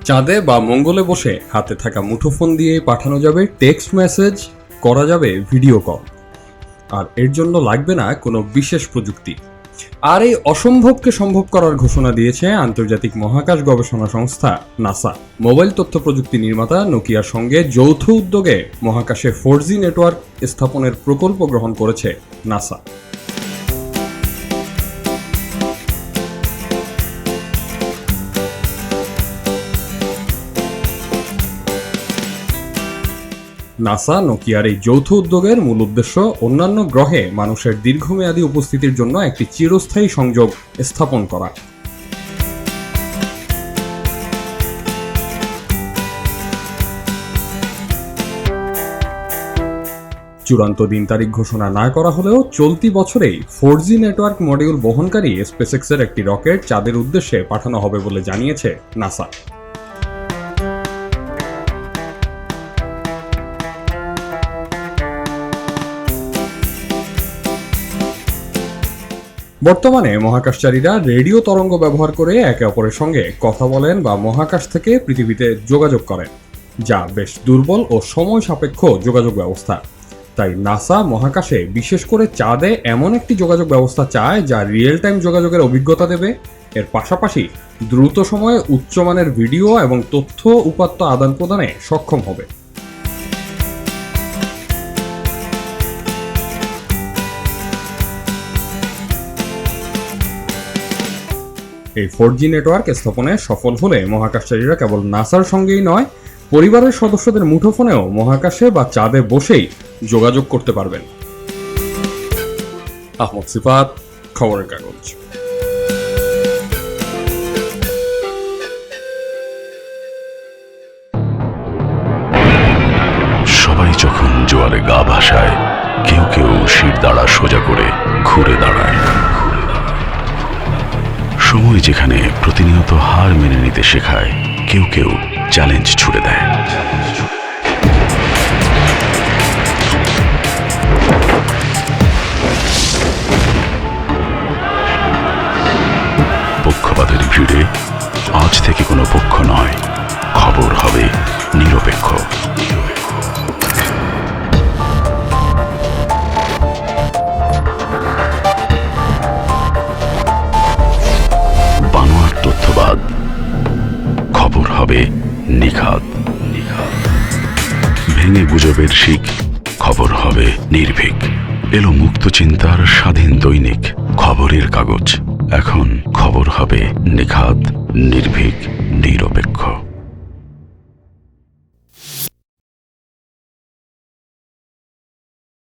চাঁদে বা মঙ্গলে বসে হাতে থাকা মুঠোফোন দিয়ে পাঠানো যাবে টেক্সট মেসেজ, করা যাবে ভিডিও কল, আর এর জন্য লাগবে না কোনো বিশেষ প্রযুক্তি। আর এই অসম্ভবকে সম্ভব করার ঘোষণা দিয়েছে আন্তর্জাতিক মহাকাশ গবেষণা সংস্থা নাসা। মোবাইল তথ্য প্রযুক্তি নির্মাতা নোকিয়ার সঙ্গে যৌথ উদ্যোগে মহাকাশে 4G নেটওয়ার্ক স্থাপনের প্রকল্প গ্রহণ করেছে নাসা। নাসা নোকিয়ার এই যৌথ উদ্যোগের মূল উদ্দেশ্য অন্যান্য গ্রহে মানুষের দীর্ঘমেয়াদী উপস্থিতির জন্য একটি চিরস্থায়ী সংযোগ স্থাপন করা। চূড়ান্ত দিন তারিখ ঘোষণা না করা হলেও চলতি বছরেই 4G নেটওয়ার্ক মডিউল বহনকারী স্পেসএক্সের একটি রকেট চাঁদের উদ্দেশ্যে পাঠানো হবে বলে জানিয়েছে নাসা। বর্তমানে মহাকাশচারীরা রেডিও তরঙ্গ ব্যবহার করে একে অপরের সঙ্গে কথা বলেন বা মহাকাশ থেকে পৃথিবীতে যোগাযোগ করেন, যা বেশ দুর্বল ও সময় সাপেক্ষ যোগাযোগ ব্যবস্থা। তাই নাসা মহাকাশে, বিশেষ করে চাঁদে এমন একটি যোগাযোগ ব্যবস্থা চায় যা রিয়েল টাইম যোগাযোগের অভিজ্ঞতা দেবে, এর পাশাপাশি দ্রুত সময়ে উচ্চমানের ভিডিও এবং তথ্য উপাত্ত আদান প্রদানে সক্ষম হবে। এই 4G নেটওয়ার্ক স্থাপনে সফল হলে মহাকাশচারীরা কেবল নাসার সঙ্গেই নয়, পরিবারের সদস্যদের মুঠোফোনেও মহাকাশে বা চাঁদে বসেই যোগাযোগ করতে পারবেন। আহমদ সিফাত, খবরের কাগজ। সবাই যখন জোয়ারে গা ভাসায়, কেউ কেউ শির দাঁড়া সোজা করে ঘুরে দাঁড়ায়। সময় যেখানে প্রতিনিয়ত হার মেনে নিতে শেখায়, কেউ কেউ চ্যালেঞ্জ ছুড়ে দেয়। পক্ষপাতের ভিড়ে আজ থেকে কোনো পক্ষ নয়, খবর হবে নিরপেক্ষ। তথ্যবাদ, খবর হবে নিখাত। ভেঙে গুজবের শিক, খবর হবে নির্ভীক। এলো মুক্ত চিন্তার স্বাধীন দৈনিক খবরের কাগজ। এখন খবর হবে নিখাত, নির্ভীক, নিরপেক্ষ।